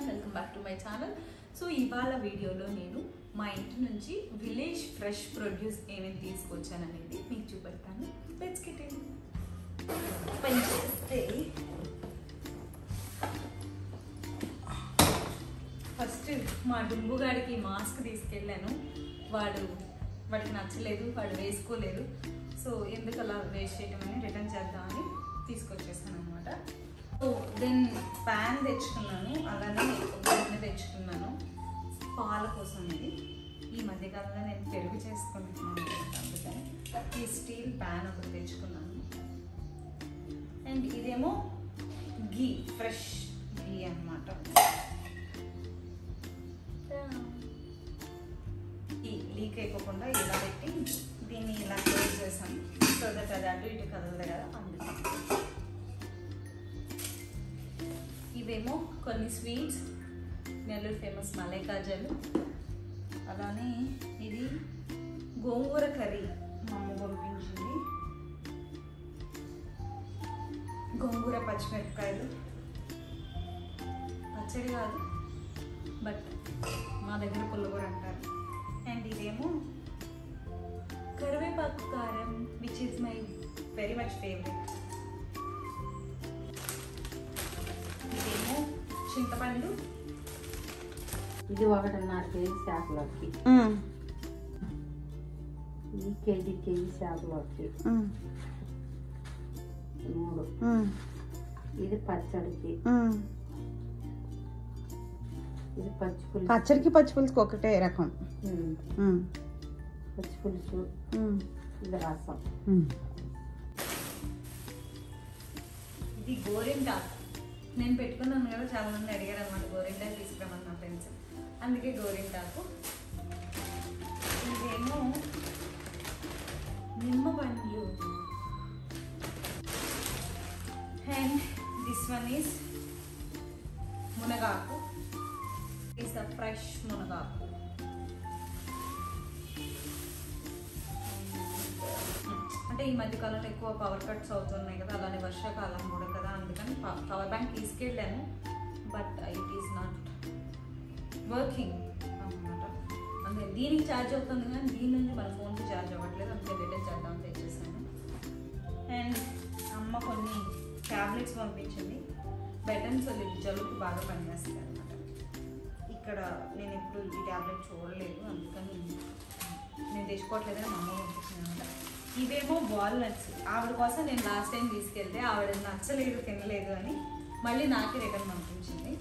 everyone, welcome back to my channel. So ఇవాళ వీడియోలో నేను మా ఇంటి నుంచి విలేజ్ ఫ్రెష్ ప్రొడ్యూస్ ఏమేమి తీసుకొచ్చాను అనేది మీకు చూపెడతాను. Let's get in. పని చేస్తే ఫస్ట్ మా డుంబుగాడికి మాస్క్ తీసుకెళ్ళాను. వాడికి నచ్చలేదు, వాడు వేసుకోలేదు. సో ఎందుకు అలా వేస్ట్ చేయడం అని రిటర్న్ చేద్దామని తీసుకొచ్చేసాను అనమాట. సో దెన్ ప్యాన్ తెచ్చుకున్నాను, అలానే గిన్నె తెచ్చుకున్నాను పాల కోసం. ఇది ఈ మధ్యకాలంలో నేను పెరుగు చేసుకుంటున్నాను, అందుకని ఈ స్టీల్ ప్యాన్ ఒకటి తెచ్చుకున్నాను. అండ్ ఇదేమో గీ, ఫ్రెష్ గీ అన్నమాట. ఈ లీక్ అయిపోకుండా ఇలా పెట్టి దీన్ని ఇలా క్లోజ్ చేసాను. సో దట్ అది అటు ఇటు కదలదు కదా, అందుకని. ఇవేమో కొన్ని స్వీట్స్, నెల్లూరు ఫేమస్ మలై కాజాలు. అలానే ఇది గోంగూర కర్రీ మా అమ్మ పంపించింది. గోంగూర పచ్చిమిరపకాయలు, పచ్చడి కాదు బట్ మా దగ్గర పుల్లగూర అంటారు. అండ్ ఇదేమో కరివేపాకు కారం, which is my very much favourite. ఇదేమో చింతపండు. ఇది 1.5 కేజీ చేపలకి, ఇది కేజీ చేపలకి 3. ఇది పచ్చడికి, ఇది పచ్చడికి పచ్చి పులుసుకి ఒకటే రకం. పచ్చి పులుసు, ఇది రసం. ఇది గోరింటాకు. నేను పెట్టుకున్నాను కదా, చాలా మంది అడిగారు అనమాట గోరింటాకు తీసుకురామని నా ఫ్రెండ్స్, అందుకే గోరింటాకు. ఇదేమో నిమ్మ పండ్లు. అండ్ దిస్ వన్ ఈస్ మునగాకు. ఈస్ ద ఫ్రెష్ మునగాకు. అంటే ఈ మధ్యకాలంలో ఎక్కువ పవర్ కట్స్ అవుతున్నాయి కదా, అలానే వర్షాకాలం కూడా కదా, అందుకని పవర్ బ్యాంక్ తీసుకెళ్ళాను but it is not working అనమాట. అందుకే దీనికి ఛార్జ్ అవుతుంది కానీ దీని నుంచి మన ఫోన్కి ఛార్జ్ అవ్వట్లేదు, అందుకే రిటర్న్ చేద్దామని తెచ్చేసాను. అండ్ అమ్మ కొన్ని ట్యాబ్లెట్స్ పంపించింది. బెటన్ సొల్యూట్, జలుబుకి బాగా పనిచేస్తుంది అనమాట. ఇక్కడ నేను ఎప్పుడు ఈ ట్యాబ్లెట్ చూడలేదు, అందుకని నేను తెచ్చుకోవట్లేదని మా అమ్మ పంపించింది అనమాట. ఇవేమో వాల్నట్స్. ఆవిడ కోసం నేను లాస్ట్ టైం తీసుకెళ్తే ఆవిడ నచ్చలేదు, తినలేదు అని మళ్ళీ నాకే రిటర్న్ పంపించింది.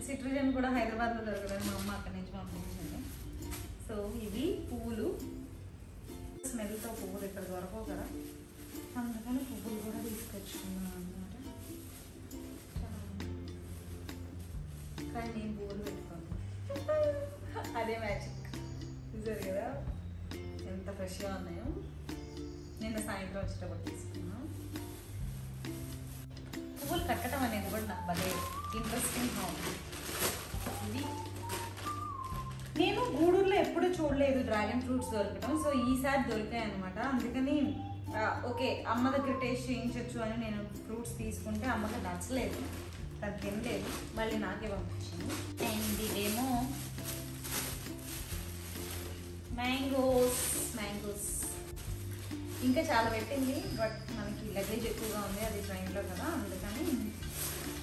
సిట్రిజన్ కూడా హైదరాబాద్లో దొరకదని మా అమ్మ అక్కడి నుంచి పంపించింది. సో ఇవి పువ్వులు, స్మెల్తో పువ్వులు ఇక్కడ దొరకవు కదా, అందుకని పువ్వులు కూడా తీసుకొచ్చుకున్నాను అనమాట. కానీ నేను పువ్వులు పెట్టుకోను, అదే మ్యాజిక్. చూసారు కదా ఎంత ఫ్రెష్గా ఉన్నాయో. నిన్న సాయంత్రం వచ్చేటప్పుడు తీసుకున్నాం. పువ్వులు కట్టడం అనేది కూడా నాకు భలే ఇంట్రెస్టింగ్ ఉంది. ఇది నేను గూడూరులో ఎప్పుడు చూడలేదు డ్రాగన్ ఫ్రూట్స్ దొరకడం, సో ఈసారి దొరికాయి అనమాట. అందుకని ఓకే అమ్మ దగ్గర టేస్ట్ చేయించవచ్చు అని నేను ఫ్రూట్స్ తీసుకుంటే అమ్మకి నచ్చలేదు, తను తినలేదు, మళ్ళీ నాకే పంపించింది. అండ్ ఇదేమో మ్యాంగోస్. ఇంకా చాలా పెట్టింది బట్ మనకి లగేజ్ ఎక్కువగా ఉంది, అది ట్రైన్లో కదా, అందుకని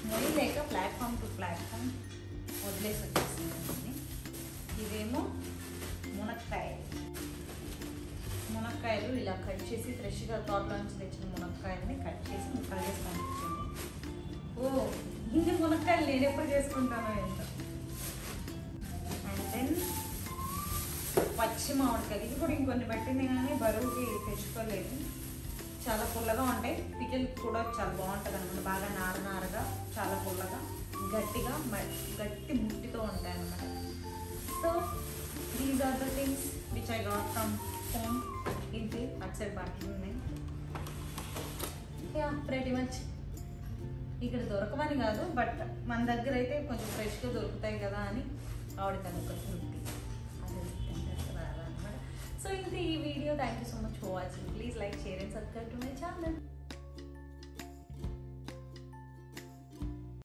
మొయ్యలేక ప్లాట్ఫామ్ టు ప్లాట్ఫామ్ వదిలేసి వచ్చేసింది. ఇవేమో మునక్కాయలు ఇలా కట్ చేసి ఫ్రెష్గా తోటలో నుంచి తెచ్చిన మునక్కాయలని కట్ చేసి ముక్కలు చేసి పంపించింది. ఓ ఇన్ని మునక్కాయలు నేను ఎప్పుడు చేసుకుంటానో ఎంత. అండ్ దెన్ పచ్చి మామిడికాయలు. ఇది కూడా ఇంకొన్ని పెట్టింది కానీ బరువుకి తెచ్చుకోలేదు, చాలా పుల్లగా ఉంటాయి. పికిల్ కూడా చాలా బాగుంటుంది అనమాట, బాగా నారగా, చాలా పుల్లగా, గట్టి ముట్టితో ఉంటాయి అన్నమాట. So these are the things which I got from home. ఇంటి అటు సైడ్ బట్టలు ఉన్నాయి. ప్రెటీ మచ్ ఇక్కడ దొరకమని కాదు బట్ మన దగ్గర అయితే కొంచెం ఫ్రెష్గా దొరుకుతాయి కదా అని ఆవిడకి అది ఒక తృప్తి. So in the video, thank you so much for watching. Please like, share and subscribe to